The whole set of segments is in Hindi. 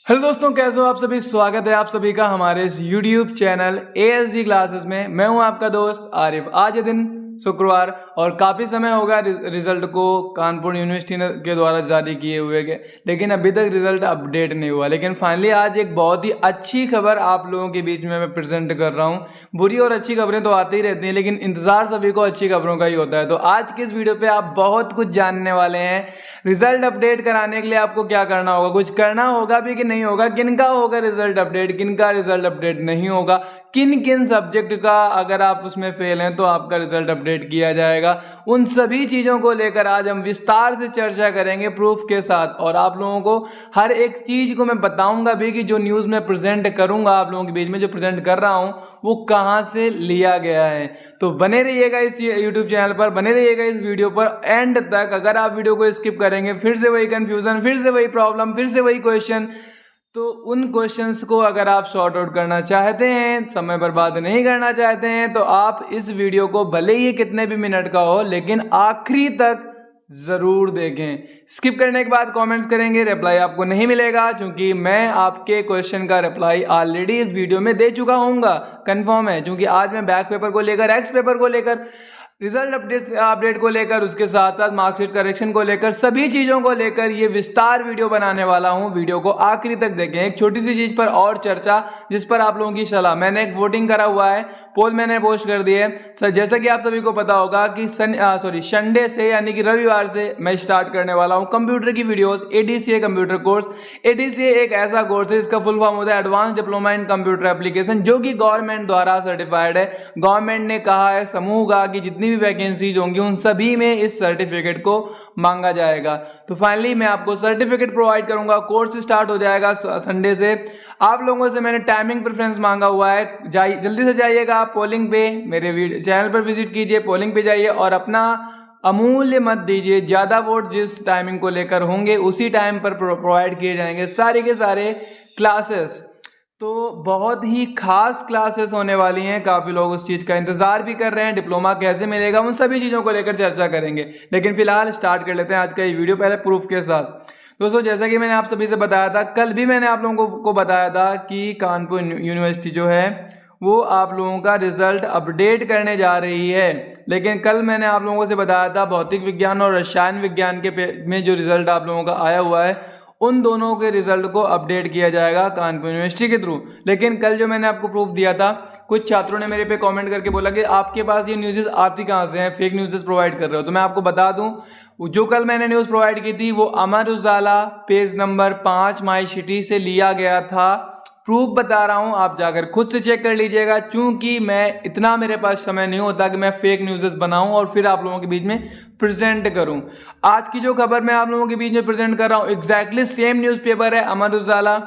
हेलो दोस्तों, कैसे हो आप सभी। स्वागत है आप सभी का हमारे इस YouTube चैनल ASG क्लासेस में। मैं हूं आपका दोस्त आरिफ। आज ये दिन शुक्रवार और काफ़ी समय होगा रिजल्ट को कानपुर यूनिवर्सिटी के द्वारा जारी किए हुए के, लेकिन अभी तक रिजल्ट अपडेट नहीं हुआ। लेकिन फाइनली आज एक बहुत ही अच्छी खबर आप लोगों के बीच में मैं प्रेजेंट कर रहा हूँ। बुरी और अच्छी खबरें तो आती ही रहती हैं, लेकिन इंतजार सभी को अच्छी खबरों का ही होता है। तो आज की इस वीडियो पे आप बहुत कुछ जानने वाले हैं। रिजल्ट अपडेट कराने के लिए आपको क्या करना होगा, कुछ करना होगा भी कि नहीं होगा, किनका होगा रिजल्ट अपडेट, किनका रिजल्ट अपडेट नहीं होगा, किन किन सब्जेक्ट का अगर आप उसमें फेल हैं तो आपका रिजल्ट अपडेट किया जाएगा। उन सभी चीज़ों को लेकर आज हम विस्तार से चर्चा करेंगे प्रूफ के साथ, और आप लोगों को हर एक चीज़ को मैं बताऊंगा भी कि जो न्यूज़ में प्रेजेंट करूंगा आप लोगों के बीच में, जो प्रेजेंट कर रहा हूं वो कहां से लिया गया है। तो बने रहिएगा इस YouTube चैनल पर, बने रहिएगा इस वीडियो पर एंड तक। अगर आप वीडियो को स्किप करेंगे फिर से वही कंफ्यूजन, फिर से वही प्रॉब्लम, फिर से वही क्वेश्चन, तो उन क्वेश्चंस को अगर आप सॉर्ट आउट करना चाहते हैं, समय बर्बाद नहीं करना चाहते हैं, तो आप इस वीडियो को भले ही कितने भी मिनट का हो लेकिन आखिरी तक जरूर देखें। स्किप करने के बाद कमेंट्स करेंगे, रिप्लाई आपको नहीं मिलेगा, क्योंकि मैं आपके क्वेश्चन का रिप्लाई ऑलरेडी इस वीडियो में दे चुका हूँगा, कंफर्म है। क्योंकि आज मैं बैक पेपर को लेकर, एक्स पेपर को लेकर, रिजल्ट अपडेट को लेकर, उसके साथ साथ मार्कशीट करेक्शन को लेकर, सभी चीज़ों को लेकर ये विस्तार वीडियो बनाने वाला हूँ। वीडियो को आखिरी तक देखें। एक छोटी सी चीज़ पर और चर्चा, जिस पर आप लोगों की सलाह, मैंने एक वोटिंग करा हुआ है, पोल मैंने पोस्ट कर दिए सर। जैसा कि आप सभी को पता होगा कि संडे से यानी कि रविवार से मैं स्टार्ट करने वाला हूं कंप्यूटर की videos, ADCA computer course. ADCA एक ऐसा कोर्स है जिसका फुल फॉर्म होता है advance diploma in computer application, जो कि गवर्नमेंट द्वारा सर्टिफाइड है। गवर्नमेंट ने कहा है समूह का कि जितनी भी वैकेंसीज होंगी उन सभी में इस सर्टिफिकेट को मांगा जाएगा। तो फाइनली मैं आपको सर्टिफिकेट प्रोवाइड करूंगा। कोर्स स्टार्ट हो जाएगा संडे से। आप लोगों से मैंने टाइमिंग प्रेफरेंस मांगा हुआ है, जल्दी से जाइएगा आप पोलिंग पे, मेरे चैनल पर विजिट कीजिए, पोलिंग पे जाइए और अपना अमूल्य मत दीजिए। ज़्यादा वोट जिस टाइमिंग को लेकर होंगे उसी टाइम पर प्रोवाइड किए जाएंगे सारे के सारे क्लासेस। तो बहुत ही खास क्लासेस होने वाली हैं, काफ़ी लोग उस चीज़ का इंतज़ार भी कर रहे हैं। डिप्लोमा कैसे मिलेगा, उन सभी चीज़ों को लेकर चर्चा करेंगे। लेकिन फिलहाल स्टार्ट कर लेते हैं आज का ये वीडियो, पहले प्रूफ के साथ। दोस्तों, जैसा कि मैंने आप सभी से बताया था, कल भी मैंने आप लोगों को बताया था कि कानपुर यूनिवर्सिटी जो है वो आप लोगों का रिजल्ट अपडेट करने जा रही है। लेकिन कल मैंने आप लोगों से बताया था भौतिक विज्ञान और रसायन विज्ञान के में जो रिजल्ट आप लोगों का आया हुआ है, उन दोनों के रिजल्ट को अपडेट किया जाएगा कानपुर यूनिवर्सिटी के थ्रू। लेकिन कल जो मैंने आपको प्रूफ दिया था, कुछ छात्रों ने मेरे पे कमेंट करके बोला कि आपके पास ये न्यूज़ आती कहाँ से हैं, फेक न्यूज़ प्रोवाइड कर रहे हो। तो मैं आपको बता दूं, जो कल मैंने न्यूज़ प्रोवाइड की थी वो Amar Ujala page number 5 my city से लिया गया था। प्रूफ बता रहा हूं, आप जाकर खुद से चेक कर लीजिएगा, क्योंकि मैं इतना, मेरे पास समय नहीं होता कि मैं फेक न्यूज़ बनाऊं और फिर आप लोगों के बीच में प्रेजेंट करूं। आज की जो खबर मैं आप लोगों के बीच में प्रेजेंट कर रहा हूं, एग्जैक्टली सेम न्यूज़पेपर है Amar Ujala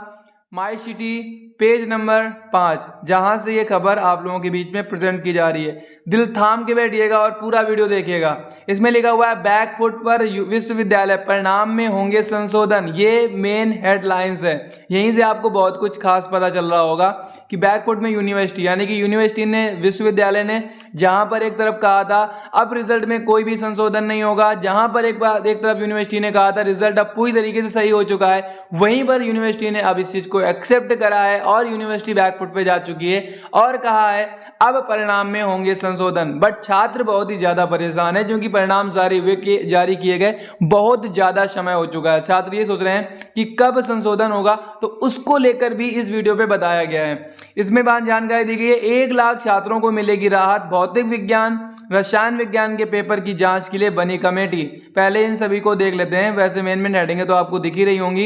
my city page number 5, जहां से ये खबर आप लोगों के बीच में प्रेजेंट की जा रही है। दिल थाम के बैठिएगा और पूरा वीडियो देखिएगा। इसमें लिखा हुआ है बैकफुट पर विश्वविद्यालय परिणाम में होंगे संशोधन। ये मेन हेडलाइंस है। यहीं से आपको बहुत कुछ खास पता चल रहा होगा कि बैकफुट में यूनिवर्सिटी, यानी कि यूनिवर्सिटी ने, विश्वविद्यालय ने, जहां पर एक तरफ कहा था अब रिजल्ट में कोई भी संशोधन नहीं होगा, जहां पर एक तरफ यूनिवर्सिटी ने कहा था रिजल्ट अब पूरी तरीके से सही हो चुका है, वहीं पर यूनिवर्सिटी ने अब इस चीज को एक्सेप्ट करा है और यूनिवर्सिटी बैकफुट पे जा चुकी है और कहा है अब परिणाम में होंगे संशोधन। बट छात्र बहुत ही ज्यादा परेशान है, क्योंकि परिणाम जारी किए गए बहुत ज्यादा समय हो चुका है। छात्र ये सोच रहे हैं कि कब संशोधन होगा, तो उसको लेकर भी इस वीडियो पे बताया गया है। इसमें बात जानकारी दी गई है 1 लाख छात्रों को मिलेगी राहत। भौतिक विज्ञान, रसायन विज्ञान के पेपर की जांच के लिए बनी कमेटी। पहले इन सभी को देख लेते हैं। वैसे मेन हेडिंग है तो आपको दिख ही रही होंगी।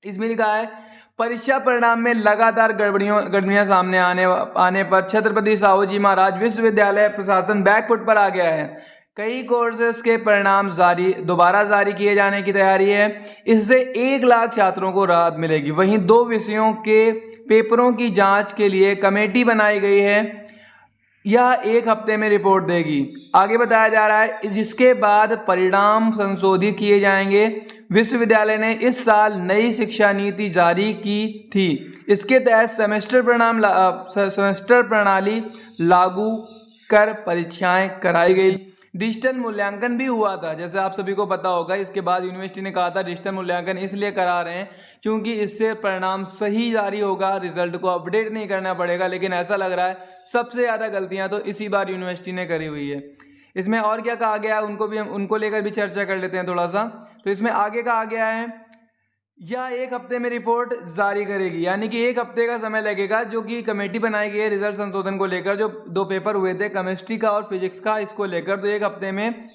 इसमें लिखा है परीक्षा परिणाम में लगातार गड़बड़ियां सामने आने पर छत्रपति साहू जी महाराज विश्वविद्यालय प्रशासन बैकफुट पर आ गया है। कई कोर्सेज के परिणाम दोबारा जारी किए जाने की तैयारी है। इससे 1 लाख छात्रों को राहत मिलेगी। वहीं 2 विषयों के पेपरों की जांच के लिए कमेटी बनाई गई है। यह 1 हफ्ते में रिपोर्ट देगी। आगे बताया जा रहा है जिसके बाद परिणाम संशोधित किए जाएंगे। विश्वविद्यालय ने इस साल नई शिक्षा नीति जारी की थी। इसके तहत सेमेस्टर प्रणाली लागू कर परीक्षाएं कराई गई। डिजिटल मूल्यांकन भी हुआ था, जैसे आप सभी को पता होगा। इसके बाद यूनिवर्सिटी ने कहा था डिजिटल मूल्यांकन इसलिए करा रहे हैं क्योंकि इससे परिणाम सही जारी होगा, रिजल्ट को अपडेट नहीं करना पड़ेगा। लेकिन ऐसा लग रहा है सबसे ज़्यादा गलतियां तो इसी बार यूनिवर्सिटी ने करी हुई है। इसमें और क्या कहा गया है उनको भी हम उनको लेकर भी चर्चा कर लेते हैं थोड़ा सा। तो इसमें आगे कहा गया है यह 1 हफ्ते में रिपोर्ट जारी करेगी, यानी कि 1 हफ्ते का समय लगेगा, जो कि कमेटी बनाई गई है रिजल्ट संशोधन को लेकर। जो 2 पेपर हुए थे केमिस्ट्री का और फिजिक्स का, इसको लेकर तो 1 हफ्ते में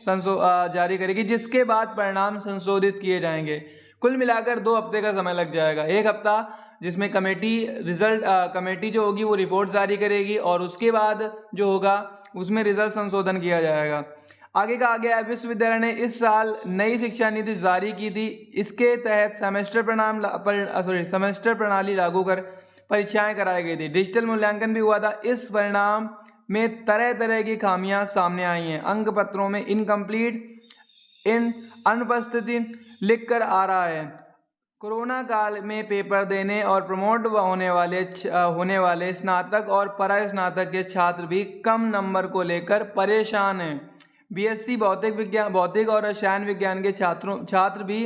जारी करेगी, जिसके बाद परिणाम संशोधित किए जाएंगे। कुल मिलाकर 2 हफ्ते का समय लग जाएगा। 1 हफ्ता जिसमें कमेटी जो होगी वो रिपोर्ट जारी करेगी और उसके बाद जो होगा उसमें रिजल्ट संशोधन किया जाएगा। आगे कहा गया है विश्वविद्यालय ने इस साल नई शिक्षा नीति जारी की थी। इसके तहत सेमेस्टर प्रणाली लागू कर परीक्षाएं कराई गई थी। डिजिटल मूल्यांकन भी हुआ था। इस परिणाम में तरह तरह की खामियां सामने आई हैं। अंक पत्रों में इनकम्प्लीट, अनुपस्थिति लिख कर आ रहा है। कोरोना काल में पेपर देने और प्रमोट होने वाले स्नातक और परास्नातक के छात्र भी कम नंबर को लेकर परेशान हैं। बीएससी भौतिक और रसायन विज्ञान के छात्र भी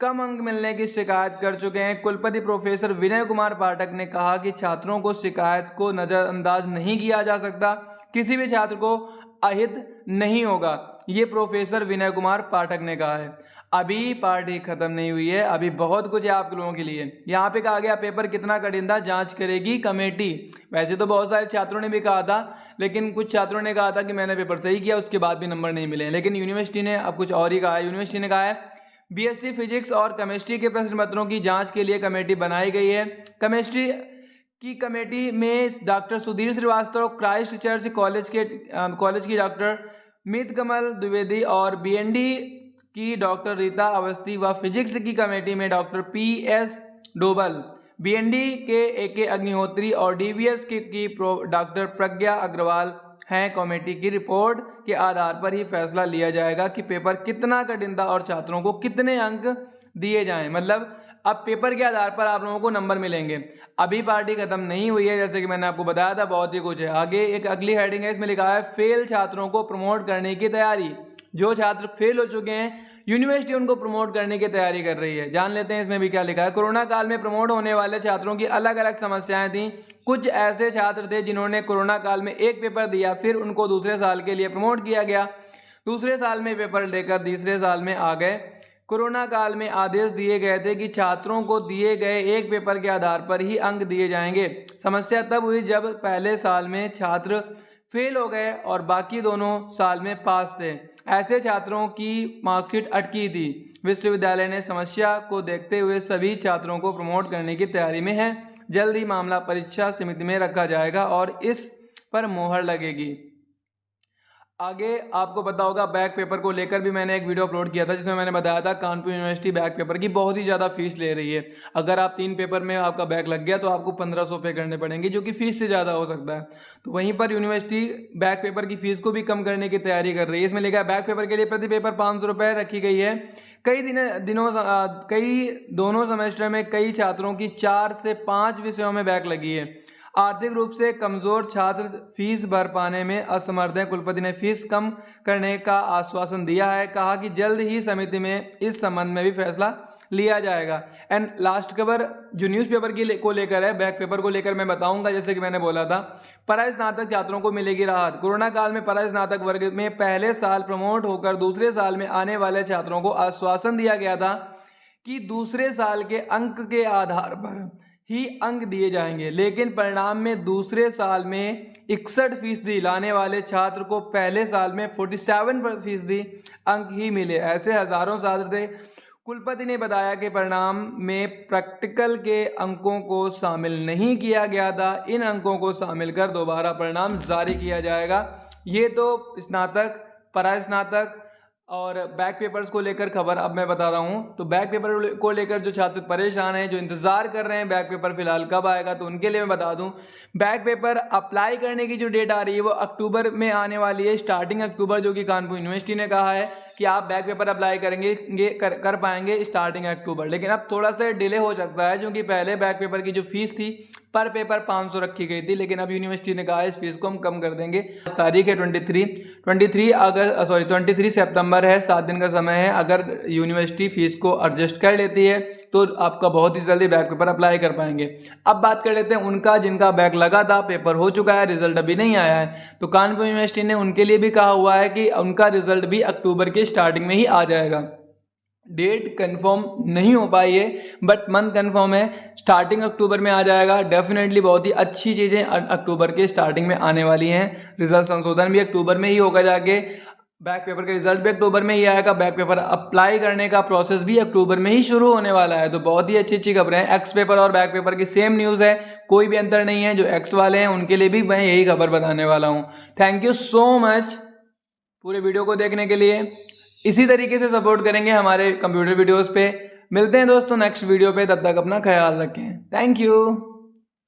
कम अंक मिलने की शिकायत कर चुके हैं। कुलपति प्रोफेसर विनय कुमार पाठक ने कहा कि छात्रों को शिकायत को नज़रअंदाज नहीं किया जा सकता, किसी भी छात्र को अहित नहीं होगा, ये प्रोफेसर विनय कुमार पाठक ने कहा है। अभी पार्टी खत्म नहीं हुई है, अभी बहुत कुछ है आप लोगों के लिए। यहाँ पे कहा गया पेपर कितना कठिन था, जांच करेगी कमेटी। वैसे तो बहुत सारे छात्रों ने भी कहा था, लेकिन कुछ छात्रों ने कहा था कि मैंने पेपर सही किया, उसके बाद भी नंबर नहीं मिले। लेकिन यूनिवर्सिटी ने अब कुछ और ही कहा है। यूनिवर्सिटी ने कहा है बीएससी फिजिक्स और केमिस्ट्री के प्रश्न पत्रों की जाँच के लिए कमेटी बनाई गई है। केमिस्ट्री की कमेटी में doctor Sudhir Srivastava Christ Church college की डॉक्टर मीत कमल द्विवेदी और बीएनडी की डॉक्टर रीता अवस्थी व फिजिक्स की कमेटी में डॉक्टर पीएस डोबल, बीएनडी के एके अग्निहोत्री और डीवीएस की डॉक्टर प्रज्ञा अग्रवाल हैं। कमेटी की रिपोर्ट के आधार पर ही फैसला लिया जाएगा कि पेपर कितना कठिन था और छात्रों को कितने अंक दिए जाएं। मतलब अब पेपर के आधार पर आप लोगों को नंबर मिलेंगे। अभी पार्टी खत्म नहीं हुई है, जैसे कि मैंने आपको बताया था, बहुत ही कुछ है आगे। एक अगली हेडिंग है, इसमें लिखा है फेल छात्रों को प्रमोट करने की तैयारी। जो छात्र फेल हो चुके हैं यूनिवर्सिटी उनको प्रमोट करने की तैयारी कर रही है। जान लेते हैं इसमें भी क्या लिखा है। कोरोना काल में प्रमोट होने वाले छात्रों की अलग अलग समस्याएं थी। कुछ ऐसे छात्र थे जिन्होंने कोरोना काल में एक पेपर दिया, फिर उनको दूसरे साल के लिए प्रमोट किया गया, दूसरे साल में पेपर लेकर तीसरे साल में आ गए। कोरोना काल में आदेश दिए गए थे कि छात्रों को दिए गए एक पेपर के आधार पर ही अंक दिए जाएंगे। समस्या तब हुई जब पहले साल में छात्र फेल हो गए और बाकी दोनों साल में पास थे। ऐसे छात्रों की मार्कशीट अटकी थी। विश्वविद्यालय ने समस्या को देखते हुए सभी छात्रों को प्रमोट करने की तैयारी में है। जल्द ही मामला परीक्षा समिति में रखा जाएगा और इस पर मोहर लगेगी। आगे आपको पता होगा बैक पेपर को लेकर भी मैंने एक वीडियो अपलोड किया था, जिसमें मैंने बताया था कानपुर यूनिवर्सिटी बैक पेपर की बहुत ही ज़्यादा फीस ले रही है। अगर आप 3 पेपर में आपका बैक लग गया तो आपको 1500 पे करने पड़ेंगे, जो कि फीस से ज़्यादा हो सकता है। तो वहीं पर यूनिवर्सिटी बैक पेपर की फीस को भी कम करने की तैयारी कर रही है। इसमें लिखा है बैक पेपर के लिए प्रति पेपर 500 रुपये रखी गई है। दोनों सेमेस्टर में कई छात्रों की 4 से 5 विषयों में बैक लगी है। आर्थिक रूप से कमजोर छात्र फीस भर पाने में असमर्थ हैं। कुलपति ने फीस कम करने का आश्वासन दिया है। कहा कि जल्द ही समिति में इस संबंध में भी फैसला लिया जाएगा। एंड लास्ट खबर जो न्यूज़पेपर को लेकर है, बैक पेपर को लेकर मैं बताऊंगा। जैसे कि मैंने बोला था, परास्नातक छात्रों को मिलेगी राहत। कोरोना काल में परास्नातक वर्ग में पहले साल प्रमोट होकर दूसरे साल में आने वाले छात्रों को आश्वासन दिया गया था कि दूसरे साल के अंक के आधार पर ही अंक दिए जाएंगे, लेकिन परिणाम में दूसरे साल में 61% लाने वाले छात्र को पहले साल में 47% अंक ही मिले। ऐसे हजारों छात्र थे। कुलपति ने बताया कि परिणाम में प्रैक्टिकल के अंकों को शामिल नहीं किया गया था। इन अंकों को शामिल कर दोबारा परिणाम जारी किया जाएगा। ये तो स्नातक, परास्नातक और बैक पेपर्स को लेकर खबर अब मैं बता रहा हूं। तो बैक पेपर को लेकर जो छात्र परेशान हैं, जो इंतजार कर रहे हैं बैक पेपर फिलहाल कब आएगा, तो उनके लिए मैं बता दूं बैक पेपर अप्लाई करने की जो डेट आ रही है वो अक्टूबर में आने वाली है, स्टार्टिंग अक्टूबर, जो कि कानपुर यूनिवर्सिटी ने कहा है कि आप बैक पेपर अप्लाई कर पाएंगे स्टार्टिंग अक्टूबर। लेकिन अब थोड़ा सा डिले हो सकता है, क्योंकि पहले बैक पेपर की जो फीस थी पर पेपर 500 रखी गई थी, लेकिन अब यूनिवर्सिटी ने कहा है इस फीस को हम कम कर देंगे। तारीख है 23 23 सितंबर है, 7 दिन का समय है। अगर यूनिवर्सिटी फीस को एडजस्ट कर लेती है तो आपका बहुत ही जल्दी बैक पेपर अप्लाई कर पाएंगे। अब बात कर लेते हैं उनका जिनका बैक लगा था, पेपर हो चुका है, रिजल्ट अभी नहीं आया है। तो कानपुर यूनिवर्सिटी ने उनके लिए भी कहा हुआ है कि उनका रिजल्ट भी अक्टूबर के स्टार्टिंग में ही आ जाएगा। डेट कंफर्म नहीं हो पाई है बट मंथ कंफर्म है, स्टार्टिंग अक्टूबर में आ जाएगा। डेफिनेटली बहुत ही अच्छी चीज़ें अक्टूबर के स्टार्टिंग में आने वाली हैं। रिजल्ट संशोधन भी अक्टूबर में ही होगा जाके, बैक पेपर का रिजल्ट भी अक्टूबर में ही आएगा, बैक पेपर अप्लाई करने का प्रोसेस भी अक्टूबर में ही शुरू होने वाला है। तो बहुत ही अच्छी अच्छी खबरें हैं। एक्स पेपर और बैक पेपर की सेम न्यूज़ है, कोई भी अंतर नहीं है। जो एक्स वाले हैं उनके लिए भी मैं यही खबर बताने वाला हूँ। थैंक यू सो मच पूरे वीडियो को देखने के लिए। इसी तरीके से सपोर्ट करेंगे हमारे कंप्यूटर वीडियोस पे। मिलते हैं दोस्तों नेक्स्ट वीडियो पे, तब तक अपना ख्याल रखें। Thank you.